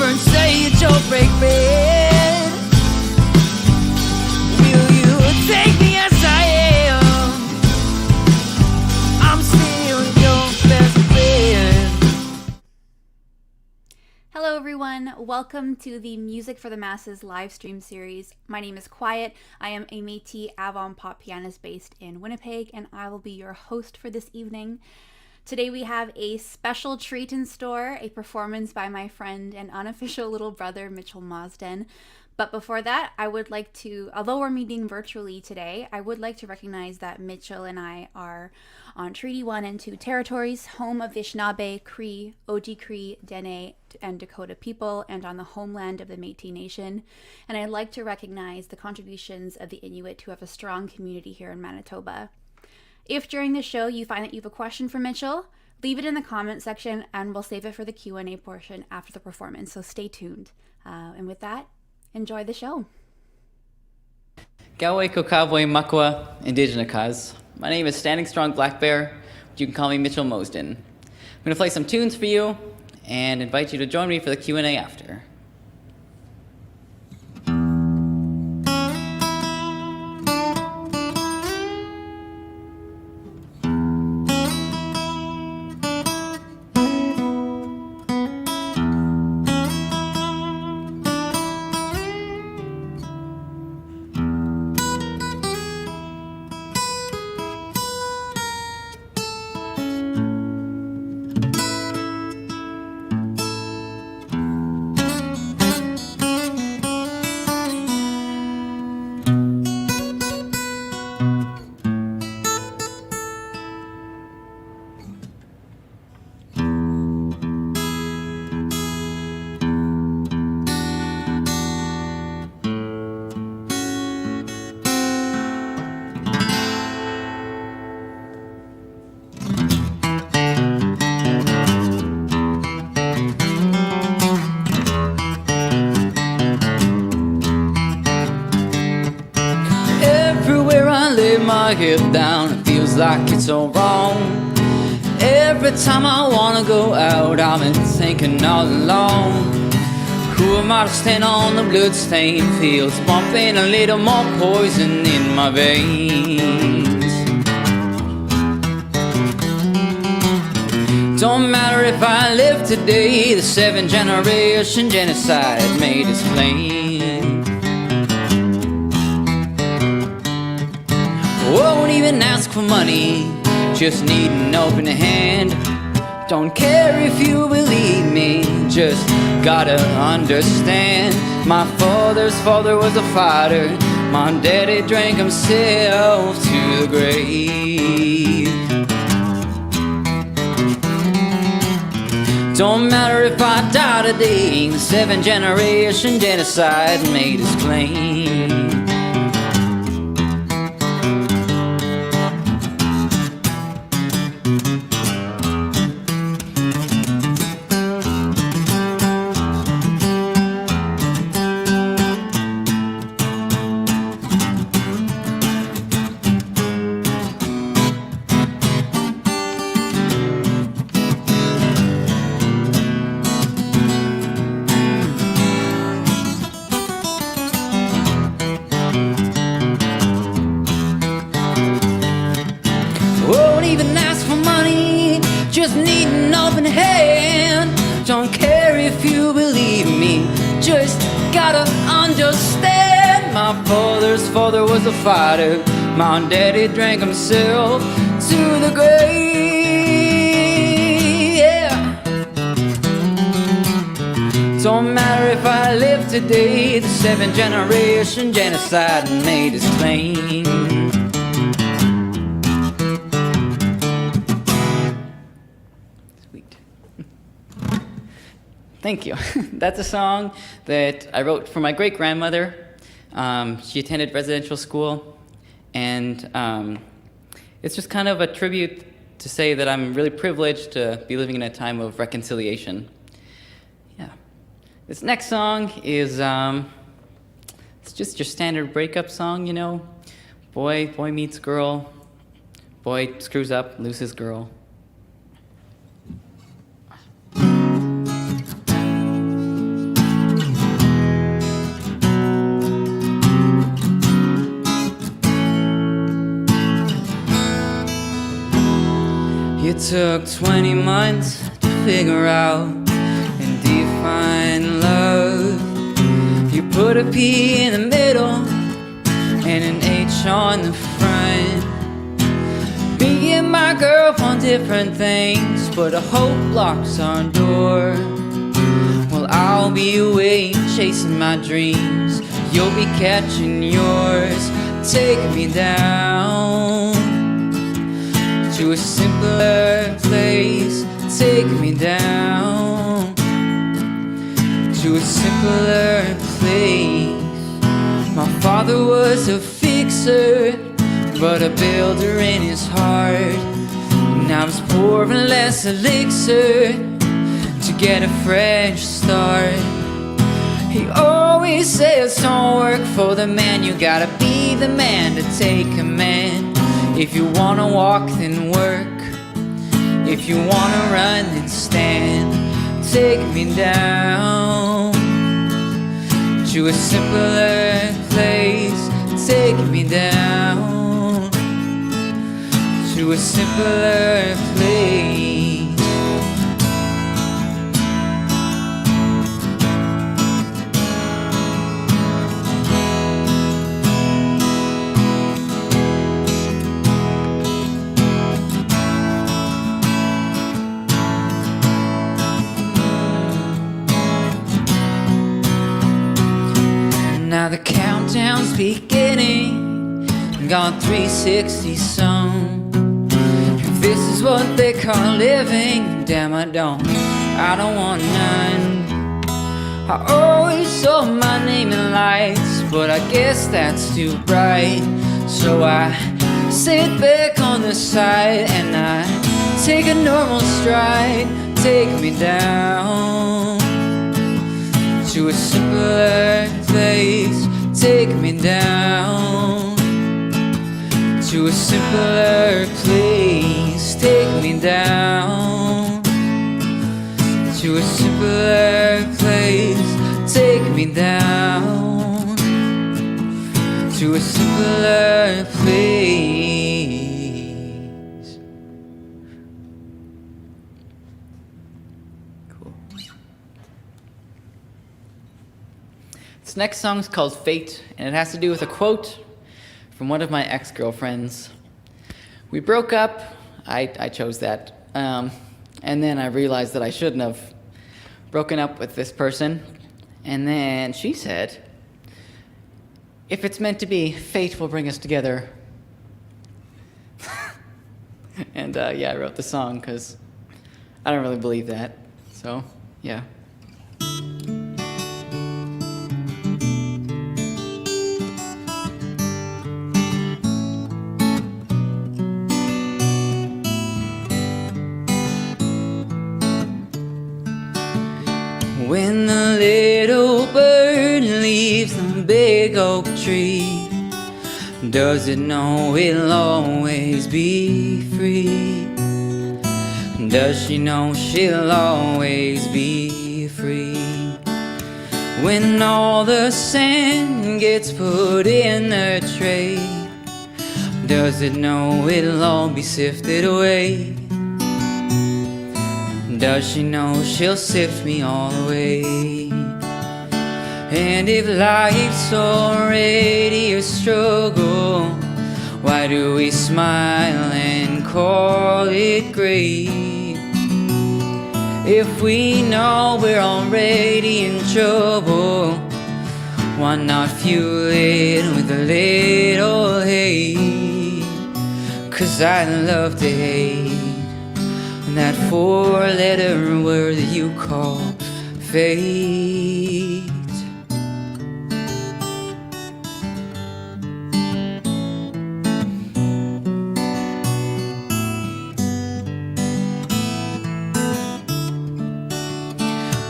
and say it's your break bread? Will you take me as I am? I'm still your best friend. Hello everyone, welcome to the Music for the Masses live stream series. My name is Quiet. I am a Métis avant pop pianist based in Winnipeg, and I will be your host for this evening. Today we have a special treat in store, a performance by my friend and unofficial little brother, Mitchell Mozdzen. But before that, I would like to, although we're meeting virtually today, I would like to recognize that Mitchell and I are on Treaty 1 and 2 territories, home of the Anishinaabe, Cree, Oji-Cree, Dene, and Dakota people, and on the homeland of the Métis Nation. And I'd like to recognize the contributions of the Inuit who have a strong community here in Manitoba. If during the show you find that you have a question for Mitchell, leave it in the comment section and we'll save it for the Q&A portion after the performance, so stay tuned. And with that, enjoy the show. Galway Kokavwe Makwa Indigenous. My name is Standing Strong Black Bear, but you can call me Mitchell Mozdzen. I'm going to play some tunes for you and invite you to join me for the Q&A after. My head down, it feels like it's all wrong. Every time I wanna go out, I've been thinking all along. Who am I to stand on the blood-stained fields, pumping a little more poison in my veins? Don't matter if I live today, the 7th generation genocide made us plain. Won't even ask for money, just need an open hand. Don't care if you believe me, just gotta understand. My father's father was a fighter, my daddy drank himself to the grave. Don't matter if I die today, the 7th generation genocide made us plain. Don't care if you believe me, just gotta understand. My father's father was a fighter, my daddy drank himself to the grave. Yeah. Don't matter if I live today, the 7th generation genocide made us plain. Thank you. That's a song that I wrote for my great-grandmother. She attended residential school, and it's just kind of a tribute to say that I'm really privileged to be living in a time of reconciliation. Yeah. This next song is, it's just your standard breakup song, you know? Boy meets girl, boy screws up, loses girl. took 20 months to figure out and define love. You put a P in the middle and an H on the front. Me and my girl on different things, but a hope locks our door. Well, I'll be away chasing my dreams, you'll be catching yours. Take me down to a simpler place. Take me down to a simpler place. My father was a fixer, but a builder in his heart. Now he's pouring less elixir to get a fresh start. He always says don't work for the man, you gotta be the man to take command. If you wanna walk, then work. If you wanna run, then stand. Take me down to a simpler place. Take me down to a simpler place. Now the countdown's beginning, gone 360 some. If this is what they call living, damn I don't want none. I always saw my name in lights, but I guess that's too bright. So I sit back on the side and I take a normal stride. Take me down to a simpler place. Take me down to a simpler place. Take me down to a simpler place. Take me down to a simpler place. Cool. This next song is called Fate, and it has to do with a quote from one of my ex-girlfriends. We broke up. I chose that. And then I realized that I shouldn't have broken up with this person. And then she said, if it's meant to be, fate will bring us together. And yeah, I wrote the song because I don't really believe that. So, yeah. When the little bird leaves the big oak tree, does it know it'll always be free? Does she know she'll always be free? When all the sand gets put in the tray, does it know it'll all be sifted away? Does she know she'll sift me all away? And if life's already a struggle, why do we smile and call it great? If we know we're already in trouble, why not fuel it with a little hate? 'Cause I love to hate that four-letter word that you call fate.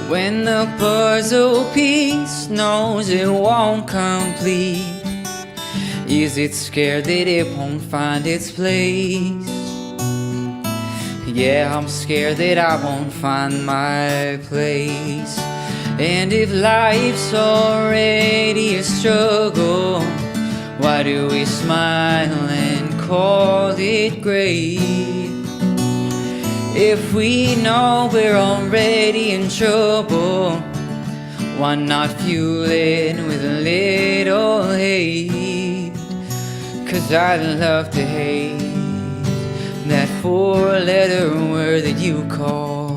When the puzzle piece knows it won't complete, is it scared that it won't find its place? Yeah, I'm scared that I won't find my place. And if life's already a struggle, why do we smile and call it great? If we know we're already in trouble, why not fuel it with a little hate? 'Cause I love to hate that four-letter word that you call.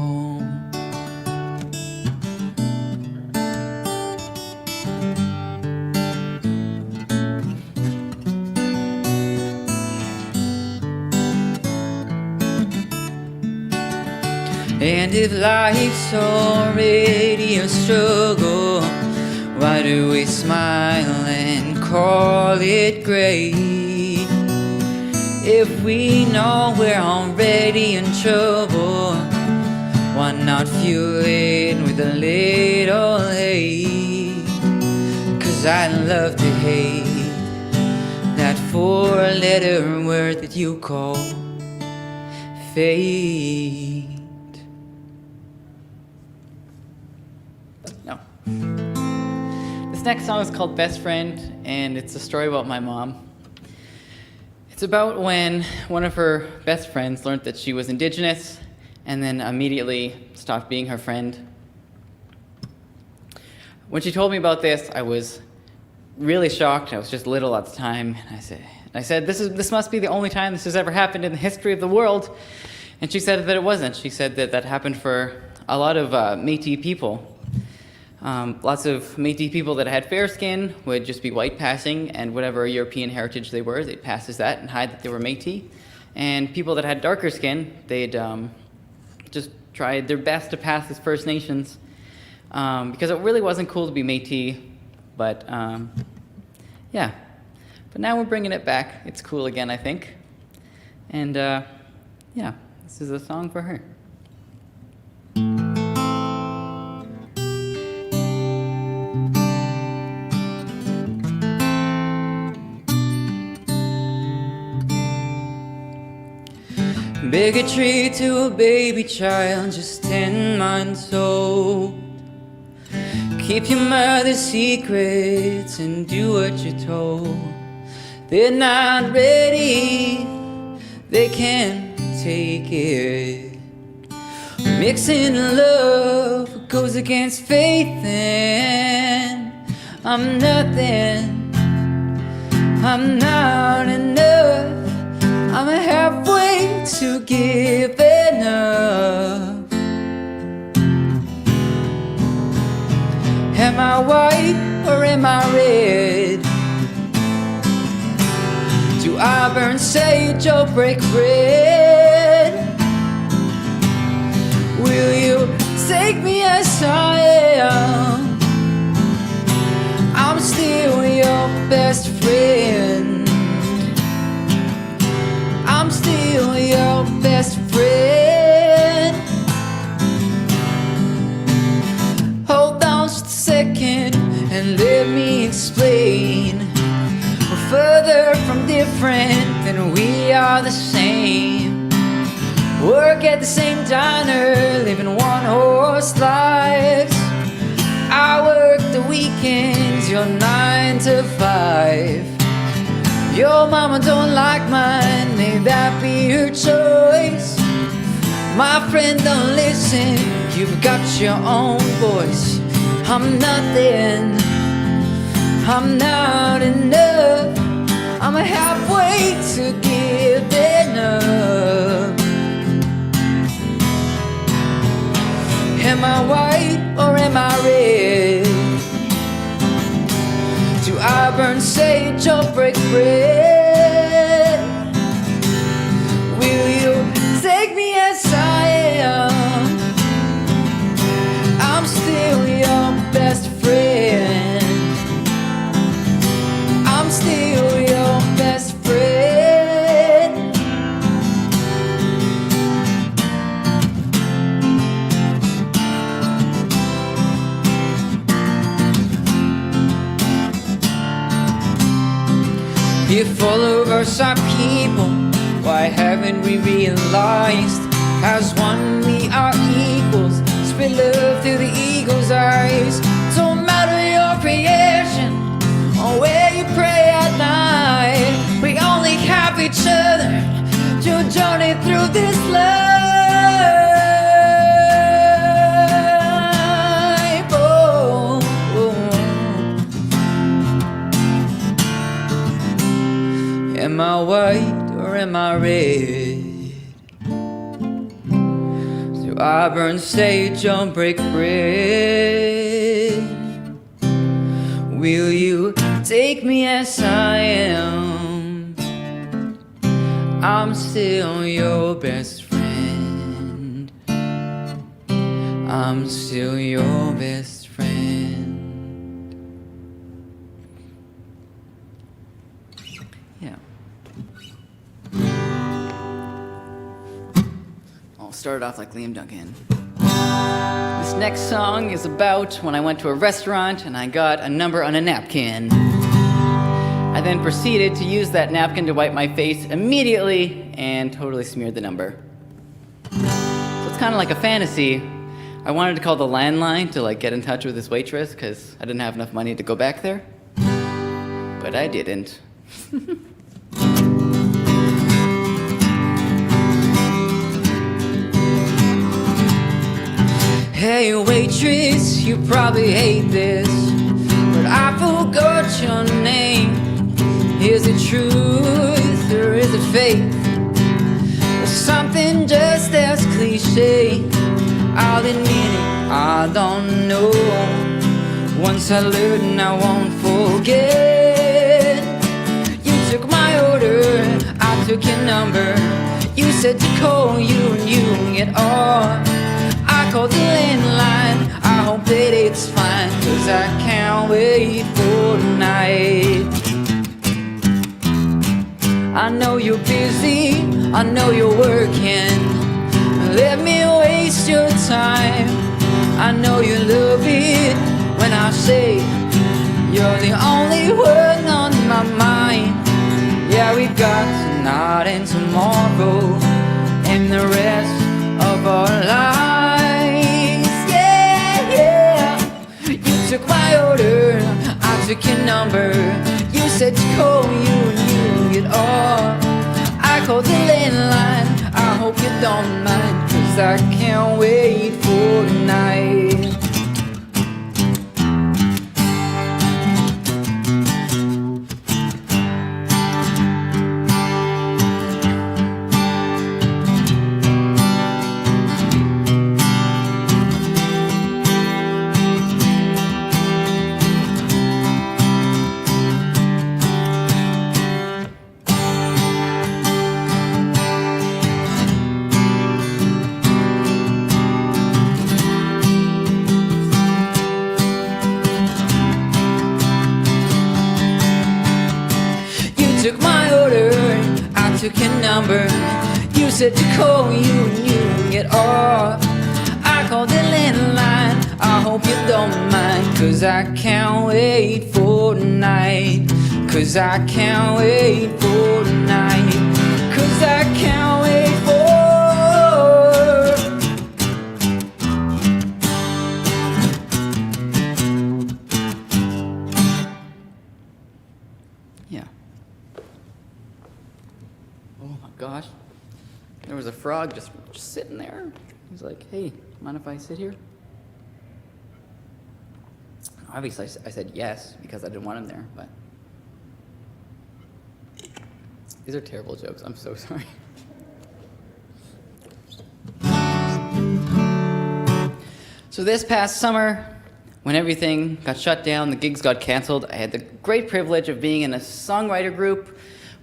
And if life's already a struggle, why do we smile and call it great? If we know we're already in trouble, why not fuel it with a little hate? 'Cause I love to hate that four-letter word that you call fate. No. This next song is called Best Friend, and it's a story about my mom. It's about when one of her best friends learned that she was indigenous and then immediately stopped being her friend. When she told me about this, I was really shocked. I was just little at the time. And I said, this must be the only time this has ever happened in the history of the world. And she said that it wasn't. She said that happened for a lot of Métis people. Lots of Métis people that had fair skin would just be white passing, and whatever European heritage they were, they'd pass as that and hide that they were Métis. And people that had darker skin, they'd just tried their best to pass as First Nations, because it really wasn't cool to be Métis. But yeah, but now we're bringing it back. It's cool again, I think. And yeah, this is a song for her. Bigotry to a baby child just 10 months old. Keep your mother's secrets and do what you're told. They're not ready, they can't take it. Mixing love goes against faith, and I'm nothing, I'm not enough. I'm halfway to giving up. Am I white or am I red? Do I burn sage or break bread? Will you take me as I am? I'm still your best friend. I'm still your best friend. Hold on just a second and let me explain. We're further from different than we are the same. Work at the same diner, living one-horse lives. I work the weekends, you're 9 to 5. Your mama don't like mine, may that be her choice. My friend, don't listen, you've got your own voice. I'm nothing, I'm not enough. I'm halfway to giving up. Am I white or am I red? Do I burn sage or break bread? Will you take me as I am? I'm still your best friend. I'm still your best friend. If all of us are people, why haven't we realized as one we are equals? Spread love through the eagle's eyes. Don't matter your creation or where you pray at night. We only have each other to journey through this life. Am I white or am I red? Do I burn sage or break bread? Will you take me as I am? I'm still your best friend. I'm still your best friend. Yeah. I'll start off like Liam Duncan. This next song is about when I went to a restaurant and I got a number on a napkin. I then proceeded to use that napkin to wipe my face immediately and totally smeared the number. So it's kind of like a fantasy. I wanted to call the landline to like get in touch with this waitress because I didn't have enough money to go back there. But I didn't. Hey waitress, you probably hate this, but I forgot your name. Is it truth or is it fake? Or something just as cliche? I'll admit it, I don't know. Once I learn, I won't forget. You took my order, I took your number. You said to call you and you get off. I called the landline, I hope that it's fine, 'cause I can't wait for tonight. I know you're busy, I know you're working. Let me waste your time. I know you love it when I say you're the only one on my mind. Yeah, we got tonight and tomorrow and the rest of our lives. Yeah. You took my order, I took your number. You said to call you and you get off. I called the landline, I hope you don't mind, 'cause I can't wait for tonight. Took my order, I took your number. You said to call you and you get off. I called the landline, I hope you don't mind, 'cause I can't wait for tonight. 'Cause I can't wait for tonight. 'Cause I can't wait for. Yeah. Oh my gosh. There was a frog just sitting there. He's like, hey, mind if I sit here? Obviously, I said yes because I didn't want him there, but these are terrible jokes. I'm so sorry. So this past summer, when everything got shut down, the gigs got canceled, I had the great privilege of being in a songwriter group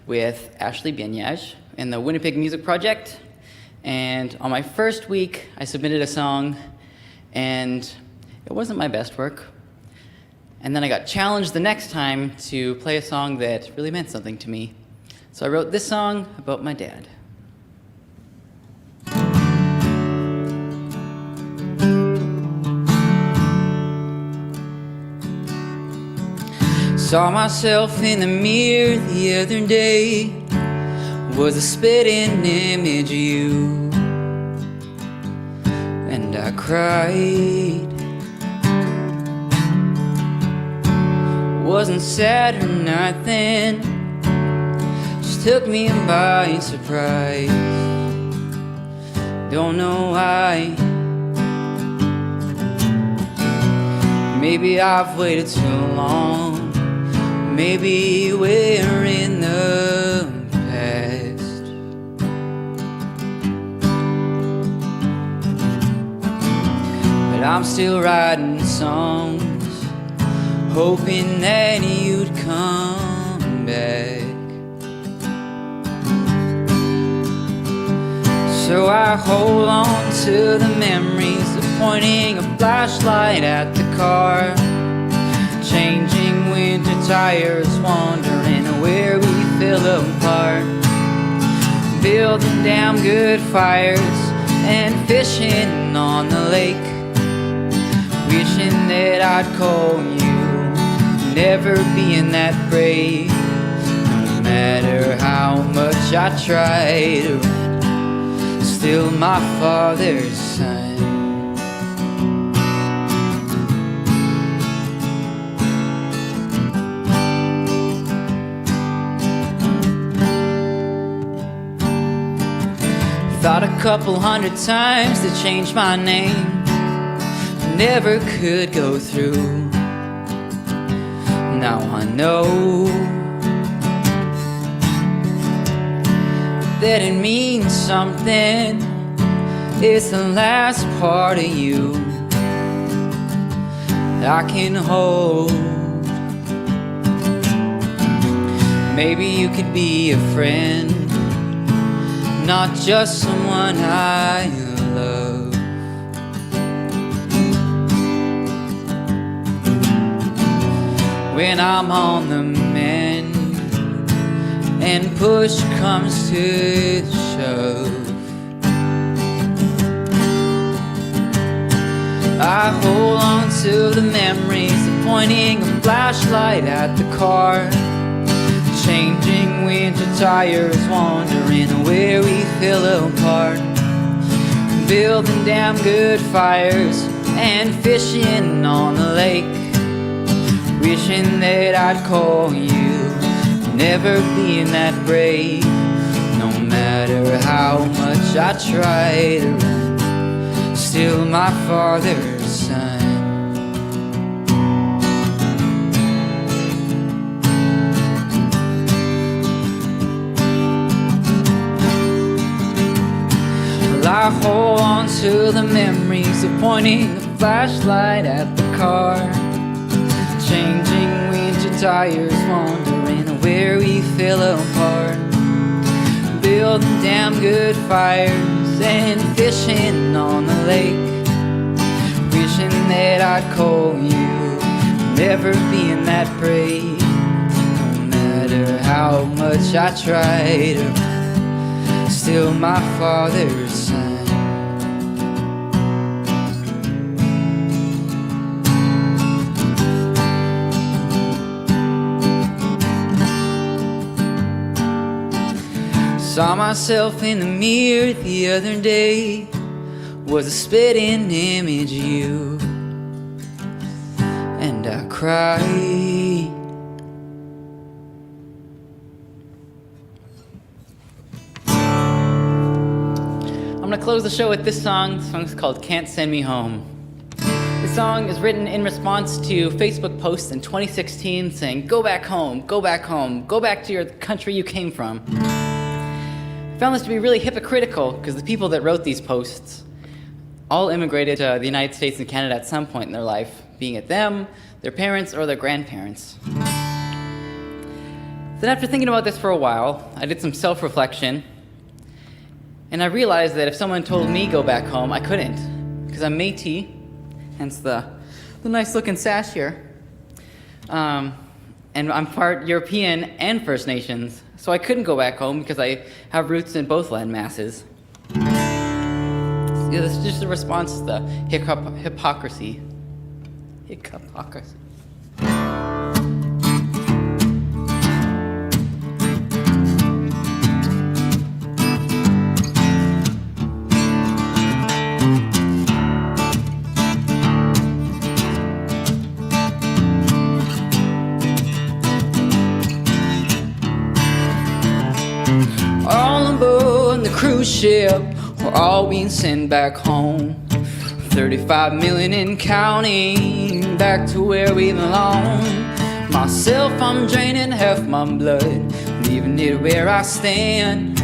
with Ashley Bianyaj in the Winnipeg Music Project. And on my first week, I submitted a song, and it wasn't my best work. And then I got challenged the next time to play a song that really meant something to me. So I wrote this song about my dad. Saw myself in the mirror the other day. Was a spitting image of you, and I cried. Wasn't sad or nothing, just took me by surprise. Don't know why. Maybe I've waited too long. Maybe we're in the I'm still writing songs, hoping that you'd come back. So I hold on to the memories of pointing a flashlight at the car, changing winter tires, wondering where we fell apart, building damn good fires and fishing on the lake, wishing that I'd call you, never being that brave, no matter how much I try to run, still my father's son. Thought a couple hundred times to change my name, never could go through. Now I know that it means something. It's the last part of you I can hold. Maybe you could be a friend, not just someone I love. When I'm on the mend and push comes to shove, I hold on to the memories of pointing a flashlight at the car, changing winter tires, wondering where we fell apart, building damn good fires and fishing on the lake, wishing that I'd call you, never being that brave, no matter how much I try to run, still my father's son. I hold on to the memories of pointing a flashlight at the car, changing winter tires, wondering where we fell apart, building damn good fires and fishing on the lake, wishing that I'd call you, never being that brave, no matter how much I try to run, still my father's son. Saw myself in the mirror the other day, was a spitting image of you, and I cried. I'm gonna close the show with this song. The song's called Can't Send Me Home. This song is written in response to Facebook posts in 2016 saying, go back home, go back home, go back to your country you came from. I found this to be really hypocritical because the people that wrote these posts all immigrated to the United States and Canada at some point in their life, being it them, their parents, or their grandparents. Then after thinking about this for a while, I did some self-reflection, and I realized that if someone told me go back home, I couldn't, because I'm Métis, hence the nice looking sash here, and I'm part European and First Nations, so I couldn't go back home because I have roots in both land masses. Yeah, this is just a response to the hypocrisy. Hypocrisy. All aboard the cruise ship, we're all being sent back home. 35 million and counting, back to where we belong. Myself, I'm draining half my blood, leaving it where I stand.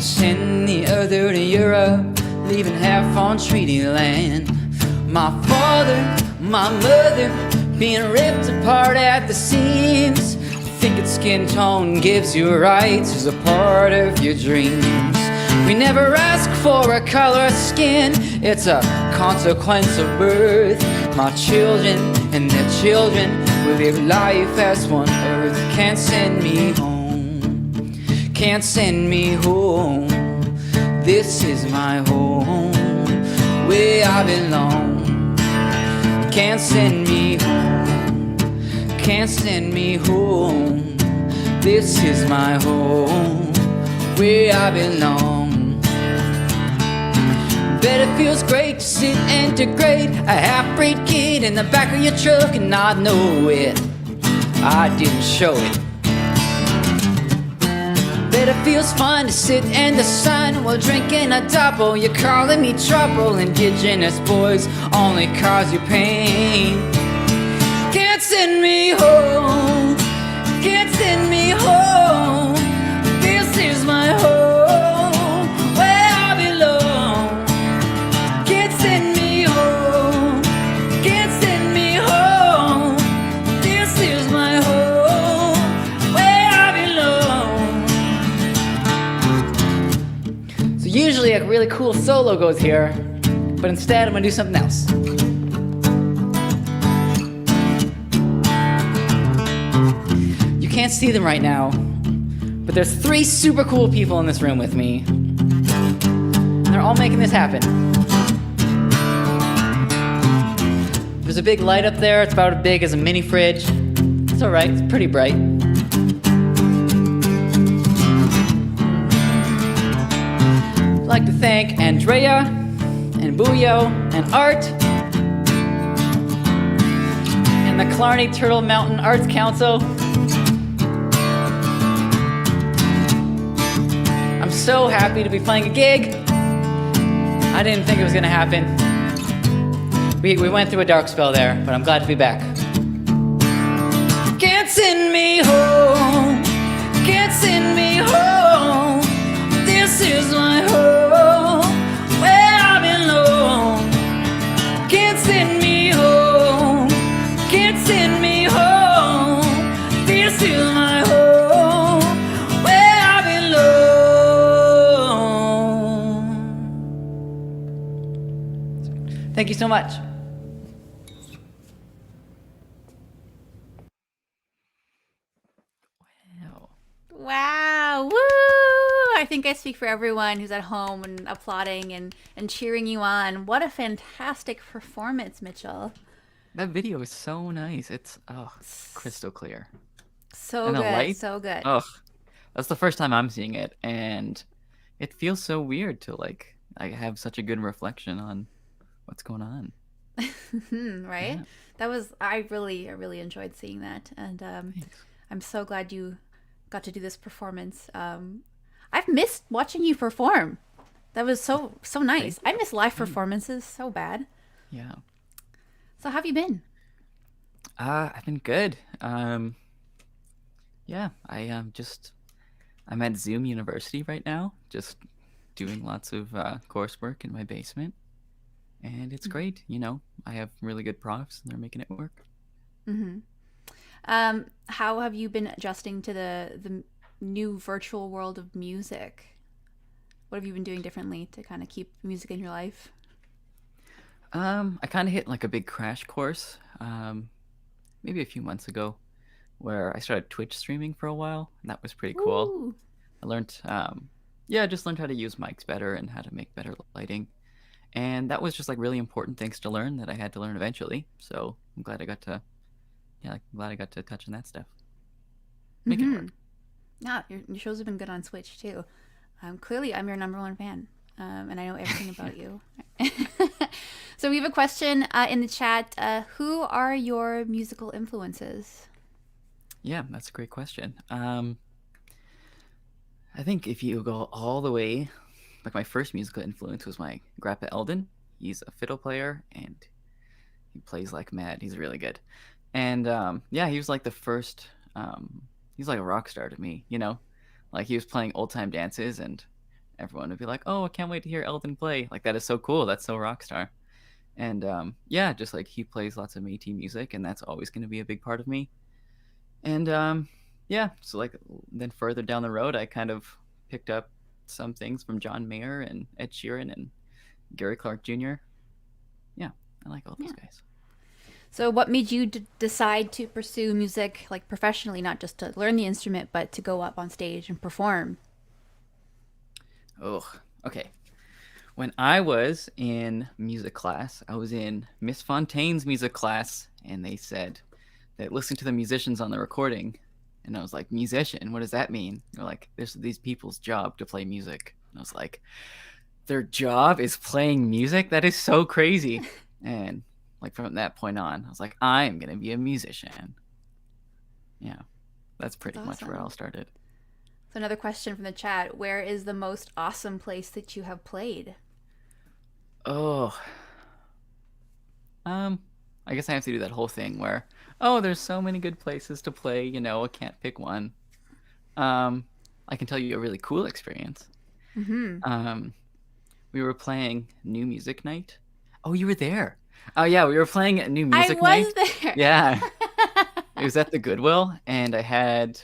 Sending the other to Europe, leaving half on treaty land. My father, my mother, being ripped apart at the seams. Thinking skin tone gives you rights is a part of your dreams. We never ask for a color of skin, it's a consequence of birth. My children and their children will live life as one earth. Can't send me home, can't send me home. This is my home, where I belong. Can't send me home, can't send me home. This is my home, where I belong. Bet it feels great to sit and degrade a half-breed kid in the back of your truck and not know it. I didn't show it. Bet it feels fine to sit and decide while drinking a double. You're calling me trouble. Indigenous boys only cause you pain. Can't send me home, can't send me home. This is my home, where I belong. Can't send me home, can't send me home. This is my home, where I belong. So usually a really cool solo goes here, but instead I'm gonna do something else. You can't see them right now, but there's 3 super cool people in this room with me. And they're all making this happen. There's a big light up there, it's about as big as a mini fridge. It's alright, it's pretty bright. I'd like to thank Andrea, and Buyo, and Art, and the Killarney Turtle Mountain Arts Council. I'm so happy to be playing a gig. I didn't think it was gonna happen. We went through a dark spell there, but I'm glad to be back. Can't send me home, can't send me home. This is my home, where I belong. Can't send me home, can't send me home. This is my home, where I belong. Thank you so much. Wow, woo! I think I speak for everyone who's at home and applauding and cheering you on. What a fantastic performance, Mitchell. That video is so nice. It's crystal clear. So And the good, light? so good. Ugh, that's the first time I'm seeing it, and it feels so weird to I have such a good reflection on what's going on. Right? Yeah. That was I really enjoyed seeing that, and Thanks. I'm so glad you got to do this performance. I've missed watching you perform. That was so nice. I miss live performances so bad. Yeah. So how have you been? I've been good. Yeah, I'm at Zoom University right now, just doing lots of coursework in my basement, and it's great. I have really good profs, and they're making it work. Mm-hmm. How have you been adjusting to the new virtual world of music? What have you been doing differently to kind of keep music in your life? I kind of hit a big crash course, maybe a few months ago, where I started Twitch streaming for a while, and that was pretty cool. Ooh. I learned, I just learned how to use mics better and how to make better lighting, and that was just really important things to learn that I had to learn eventually. So I'm glad I got to touch on that stuff. Make it work. Yeah, your shows have been good on Switch too. Clearly, I'm your #1 fan, and I know everything about you. So we have a question in the chat. Who are your musical influences? Yeah, that's a great question. I think if you go all the way, my first musical influence was my grandpa Eldon. He's a fiddle player, and he plays like mad. He's really good. And he was the first, he's like a rock star to me, he was playing old time dances, and everyone would be like, oh, I can't wait to hear Eldon play. That is so cool. That's so rock star. And yeah, just like he plays lots of Métis music, and that's always going to be a big part of me. And yeah, so like then further down the road, I kind of picked up some things from John Mayer and Ed Sheeran and Gary Clark Jr. Yeah, I like all those Yeah. guys. So, what made you decide to pursue music like professionally, not just to learn the instrument, but to go up on stage and perform? Oh, okay. When I was in music class, I was in Miss Fontaine's music class, and they said that listen to the musicians on the recording. And I was like, musician? What does that mean? They're like, this is these people's job to play music. And I was like, their job is playing music? That is so crazy. And like from that point on, I was like, I'm going to be a musician. Yeah, that's pretty That's much where it all awesome. started. So, another question from the chat: where is the most awesome place that you have played? Oh, I guess I have to do that whole thing where, oh, there's so many good places to play, I can't pick one. I can tell you a really cool experience. Mm-hmm. Um, we were playing New Music Night. Oh, you were there. Oh yeah, we were playing New I Music was Night. there. Yeah, it was at the Goodwill, and I had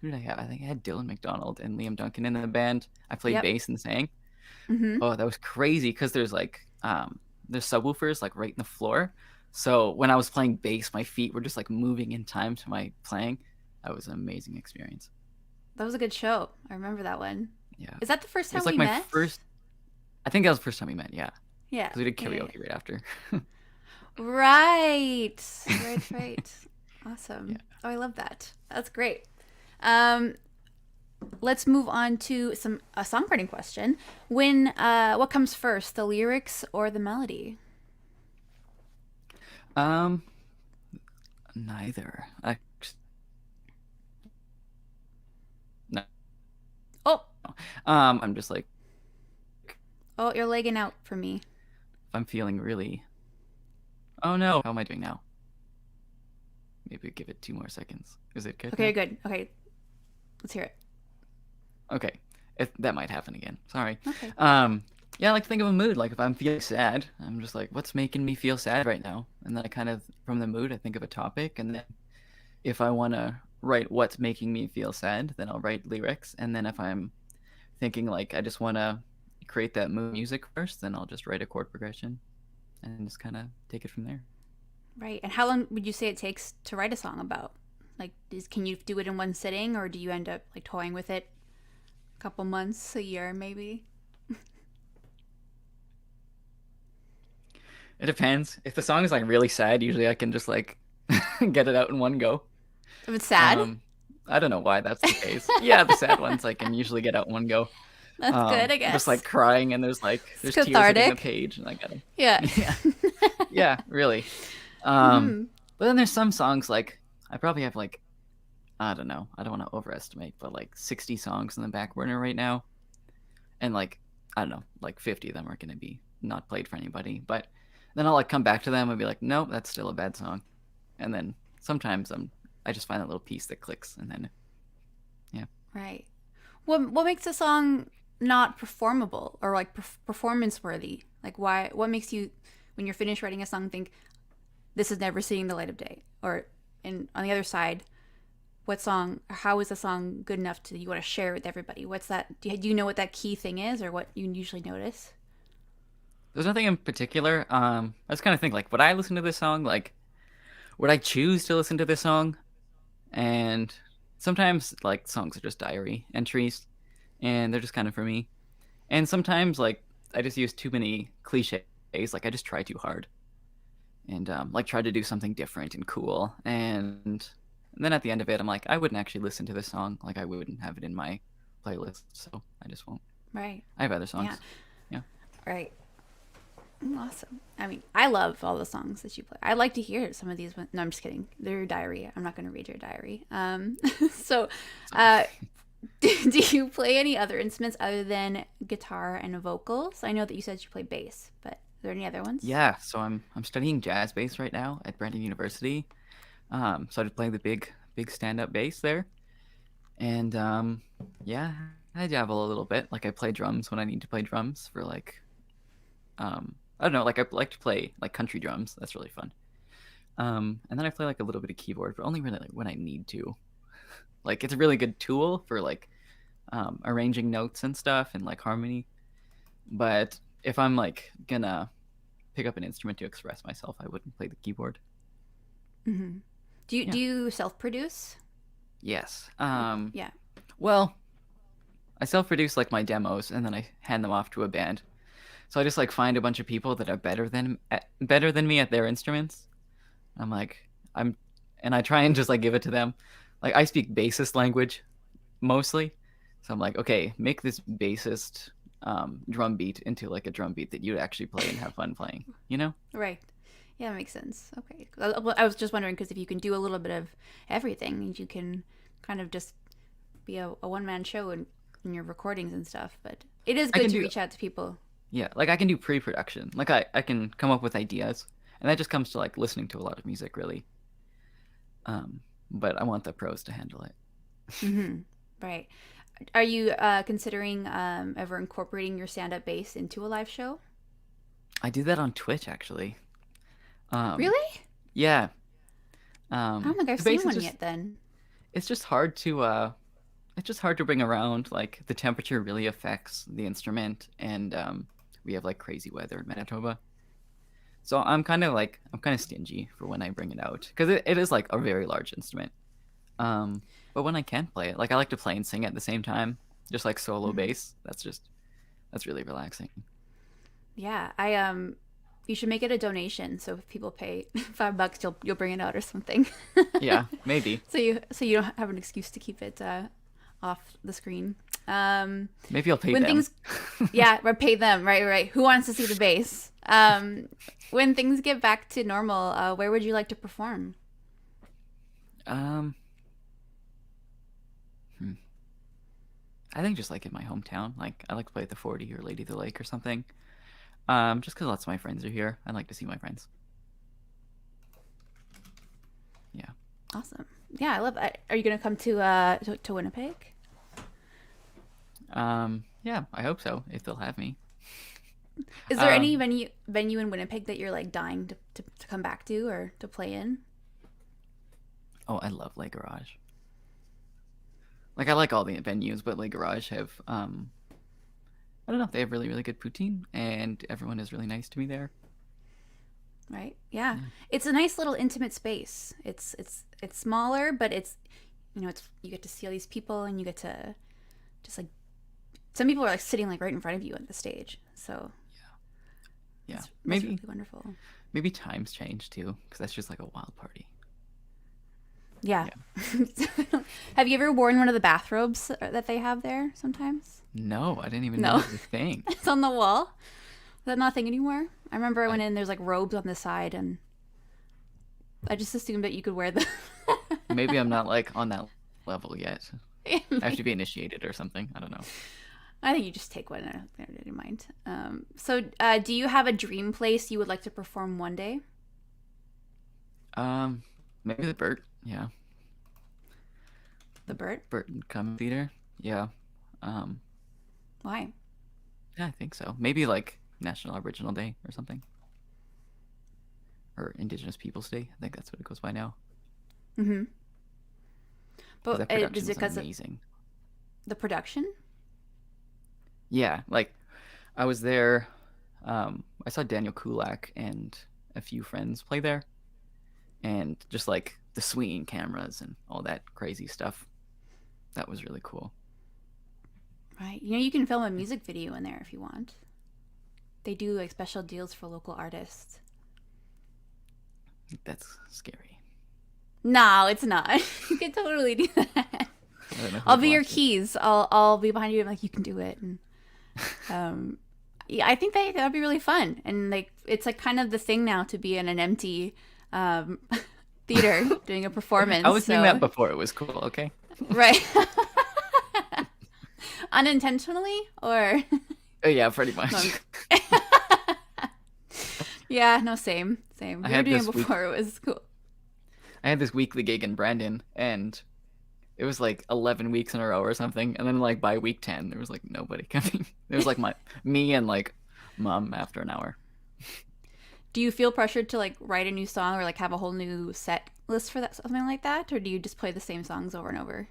who did I have? I think I had Dylan McDonald and Liam Duncan in the band. I played Yep. bass and sang. Mm-hmm. Oh, that was crazy because there's subwoofers like right in the floor. So when I was playing bass, my feet were just like moving in time to my playing. That was an amazing experience. That was a good show. I remember that one. Yeah, Is that the first it time was like we my met? first. I think that was the first time we met. Yeah, Yeah. because we did Yeah. Yeah. karaoke right after. Right. Right. Right. Yeah. Awesome. Oh, I love that. That's great. Um, let's move on to a songwriting question. What comes first, the lyrics or the melody? Um, neither. No. Oh, I'm just like oh, you're lagging out for me. I'm feeling really. Oh no, how am I doing now? Maybe give it 2 more seconds. Is it good Okay, now? good. Okay, let's hear it. Okay, that might happen again. Sorry. Okay. Yeah, I like to think of a mood. Like if I'm feeling sad, I'm just like, what's making me feel sad right now? And then I kind of, from the mood, I think of a topic. And then if I want to write what's making me feel sad, then I'll write lyrics. And then if I'm thinking like I just want to create that mood music first, then I'll just write a chord progression and just kind of take it from there. Right. And how long would you say it takes to write a song about? Like, can you do it in one sitting, or do you end up like toying with it a couple months, a year, maybe? It depends. If the song is like really sad, usually I can just like get it out in one go. If it's sad, Um, I don't know why that's the case. Yeah, the sad ones I can usually get out in one go. that's good, I Just guess. like crying and It's there's tears hitting the cathartic. page and I got them. Yeah. Yeah, yeah, really. Um, Hmm. but then there's some songs like I probably have like I don't know. I don't want to overestimate, but like 60 songs in the back burner right now, and like I don't know, like 50 of them are gonna be not played for anybody. But then I'll like come back to them and be like, nope, that's still a bad song. And then sometimes I just find that little piece that clicks, and then yeah. Right. What makes a song not performable or like performance worthy? Like why? What makes you, when you're finished writing a song, think this is never seeing the light of day? Or, and on the other side, what song? How is a song good enough to you want to share with everybody? What's that? Do you know what that key thing is, or what you usually notice? There's nothing in particular. I just kind of think like, would I listen to this song? Like, would I choose to listen to this song? And sometimes like songs are just diary entries, and they're just kind of for me. And sometimes like I just use too many cliches. Like I just try too hard, and like try to do something different and cool. And then at the end of it, I'm like, I wouldn't actually listen to this song. Like I wouldn't have it in my playlist, so I just won't. Right. I have other Yeah. songs. Yeah. Right. Awesome. I mean, I love all the songs that you play. I'd like to hear some of these. No, I'm just kidding. They're your diary. I'm not going to read your diary. So, uh, do you play any other instruments other than guitar and vocals? I know that you said you play bass, but are there any other ones? Yeah. So I'm studying jazz bass right now at Brandon University. So I just play the big stand up bass there, and yeah, I dabble a little bit. Like I play drums when I need to play drums for like I don't know, like I like to play like country drums. That's really fun. And then I play like a little bit of keyboard, but only really like, when I need to. Like it's a really good tool for like arranging notes and stuff and like harmony. But if I'm like gonna pick up an instrument to express myself, I wouldn't play the keyboard. Mm-hmm. Do Yeah. you self-produce? Yes. Yeah. Well, I self-produce like my demos and then I hand them off to a band. So I just like find a bunch of people that are better than me at their instruments. I'm like and I try and just like give it to them. Like I speak bassist language mostly, so I'm like, okay, make this bassist drum beat into like a drum beat that you'd actually play and have fun playing. You know? Right. Yeah, that makes sense. Okay. I was just wondering because if you can do a little bit of everything, you can kind of just be a one-man show in your recordings and stuff. But it is good to reach out to people. Yeah, like I can do pre-production. Like I can come up with ideas, and that just comes to like listening to a lot of music, really. But I want the pros to handle it. Mm-hmm. Right. Are you considering ever incorporating your stand-up bass into a live show? I do that on Twitch, actually. Really? Yeah. I don't think I've seen one yet. Then it's just hard to bring around. Like the temperature really affects the instrument, and we have like crazy weather in Manitoba. So I'm kind of stingy for when I bring it out because it is like a very large instrument. But when I can play it, like I like to play and sing at the same time, just like solo bass. That's really relaxing. Yeah, you should make it a donation. So if people pay $5, you'll bring it out or something. Yeah, maybe. So you don't have an excuse to keep it off the screen. Maybe I'll pay them. Yeah, or pay them. Right. Who wants to see the bass? When things get back to normal, where would you like to perform? I think just like in my hometown. Like I like to play at the 40 or Lady of the Lake or something. Just because lots of my friends are here. I like to see my friends. Yeah. Awesome. Yeah, I love that. Are you gonna come to Winnipeg? Yeah, I hope so. If they'll have me. Is there any venue in Winnipeg that you're like dying to come back to or to play in? Oh, I love Le Garage. Like I like all the venues, but Le Garage have I don't know, they have really, really good poutine and everyone is really nice to me there. Right? Yeah. It's a nice little intimate space. It's smaller, but it's you get to see all these people and you get to just like some people are like sitting like right in front of you at the stage. So yeah. That's Maybe really wonderful. Maybe times change too, because that's just like a wild party. Yeah. Have you ever worn one of the bathrobes that they have there sometimes? No, I didn't even know it was a thing. It's on the wall. Is that not a thing anymore? I remember I went in, there's like robes on the side, and I just assumed that you could wear them. Maybe I'm not like on that level yet. I have to be initiated or something. I don't know. I think you just take one. I don't mind. So, do you have a dream place you would like to perform one day? Maybe the Burt. Yeah. The Burt? Burton Comedy Theater. Yeah. Why? Yeah, I think so. Maybe like National Aboriginal Day or something. Or Indigenous Peoples Day. I think that's what it goes by now. Mm-hmm. But That production is it because amazing. the production? Yeah, like I was there. I saw Daniel Kulak and a few friends play there, and just like the swinging cameras and all that crazy stuff. That was really cool. Right. You can film a music video in there if you want. They do like special deals for local artists. That's scary. No, it's not. You can totally do that. I'll be your keys. I'll be behind you. I'm like, you can do it. And yeah, I think that'd be really fun. And like, it's like kind of the thing now to be in an empty theater doing a performance. I was doing that before it was cool. Okay. Right. Unintentionally, or? Yeah, pretty much. Yeah. No. Same. We were doing it before it was cool. I had this weekly gig in Brandon, and it was like 11 weeks in a row or something. And then like by week 10, there was like nobody coming. There was like me and like mom after an hour. Do you feel pressured to like write a new song or like have a whole new set list for that, something like that, or do you just play the same songs over and over?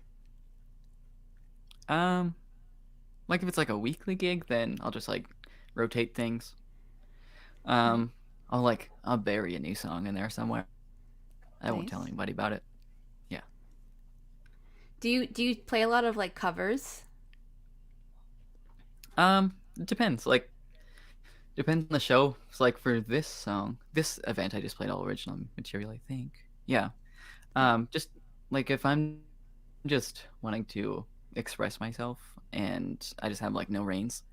Like if it's like a weekly gig, then I'll just like rotate things. I'll bury a new song in there somewhere. I won't tell Nice. anybody about it. Yeah. Do you play a lot of like covers? It depends. Like depends on the show. It's like for this event, I just played all original material, I think. Yeah. Just like if I'm just wanting to express myself and I just have like no reins,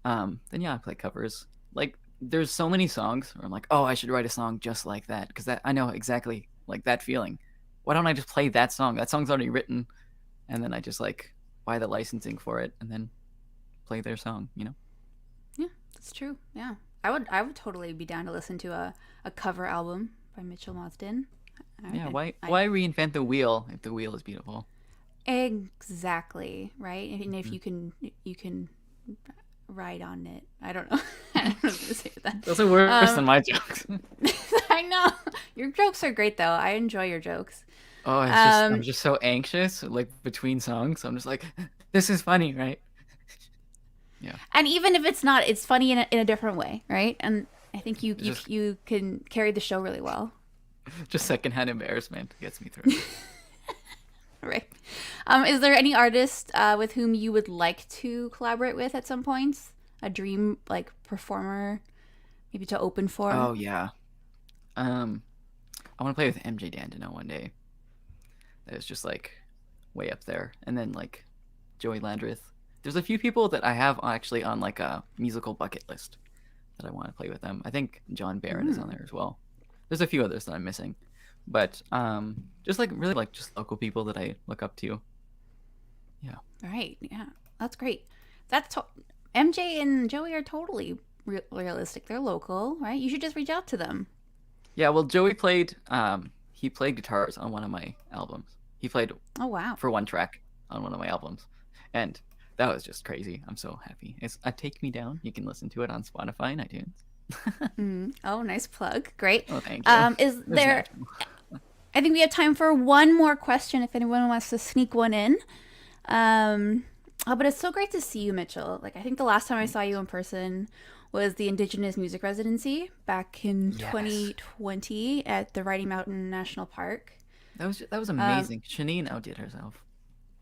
then yeah, I play covers. Like there's so many songs where I'm like, oh, I should write a song just like that because that I know exactly like that feeling. Why don't I just play that song? That song's already written, and then I just like buy the licensing for it and then play their song. Yeah, that's true. Yeah, I would totally be down to listen to a cover album by Mitchell Mozdzen. Yeah. Why reinvent the wheel if the wheel is beautiful? Exactly, right? And if you can ride on it. I don't know. I don't know what to say with that. Those are worse than my jokes. I know. Your jokes are great though. I enjoy your jokes. Oh, I'm just so anxious, like between songs. I'm just like, this is funny, right? Yeah. And even if it's not, it's funny in a different way, right? And I think you can carry the show really well. Just secondhand embarrassment gets me through. Right. Is there any artist with whom you would like to collaborate with at some point? A dream like performer, maybe to open for? Oh yeah. I want to play with MJ Dandino one day. That is just like way up there, and then like Joey Landreth. There's a few people that I have actually on like a musical bucket list that I want to play with them. I think John Barron is on there as well. There's a few others that I'm missing. But just like really like just local people that I look up to. Yeah. Right. Yeah. That's great. MJ and Joey are totally realistic. They're local, right? You should just reach out to them. Yeah. Well, Joey played. He played guitars on one of my albums. He played. Oh wow. For one track on one of my albums, and that was just crazy. I'm so happy. It's Take Me Down. You can listen to it on Spotify and iTunes. Oh, nice plug. Great. Oh, thank you. Is there? I think we have time for one more question if anyone wants to sneak one in. But it's so great to see you, Mitchell. Like I think the last time I saw you in person was the Indigenous Music Residency back in 2020 at the Rocky Mountain National Park. That was amazing. Shanine outdid herself.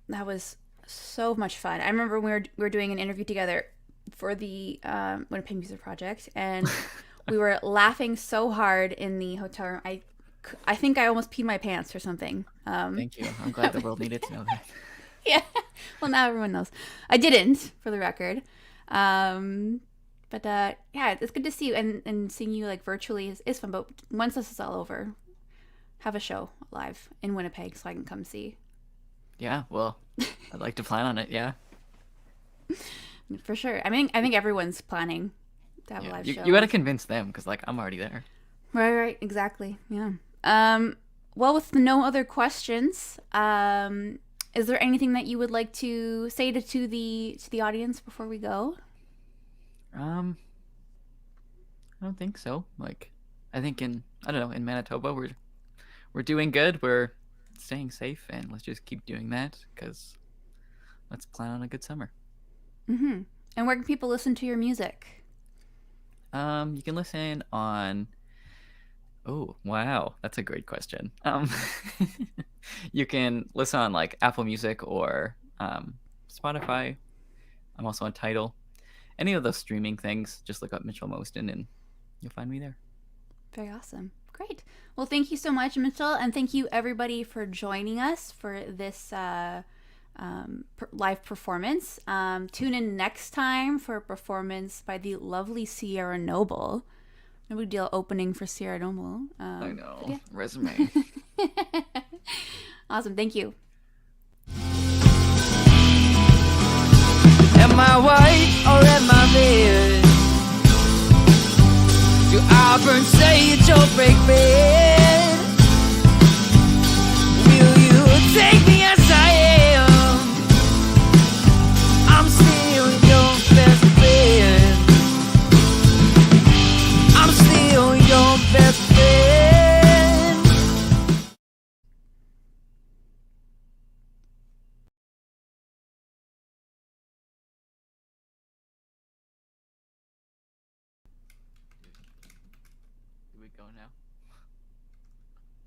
That was so much fun. I remember we were doing an interview together for the Winnipeg Music Project, and we were laughing so hard in the hotel room. I think I almost peed my pants or something. Thank you. I'm glad the world needed to know that. Yeah. Well, now everyone knows. I didn't, for the record. But yeah, it's good to see you, and seeing you like virtually is fun. But once this is all over, have a show live in Winnipeg so I can come see. Yeah, well, I'd like to plan on it. Yeah, for sure. I mean, I think everyone's planning to have a live show. You got to convince them because like I'm already there. Right, exactly. Yeah. Well, with no other questions, is there anything that you would like to say to the audience before we go? I don't think so. Like, I think in Manitoba we're doing good. We're staying safe, and let's just keep doing that because let's plan on a good summer. Mm-hmm. And where can people listen to your music? You can listen on. Oh wow, that's a great question. You can listen on like Apple Music or Spotify. I'm also on Tidal. Any of those streaming things, just look up Mitchell Mozdzen and you'll find me there. Very awesome. Great. Well, thank you so much, Mitchell, and thank you everybody for joining us for this live performance. Tune in next time for a performance by the lovely Sierra Noble. No big deal opening for Sierra Noble. I know. Yeah. Resume. Awesome. Thank you. Am I white or am I red? Do Auburn say it's your break bread? Will you take me as I am? I'm still your best friend. I'm go now.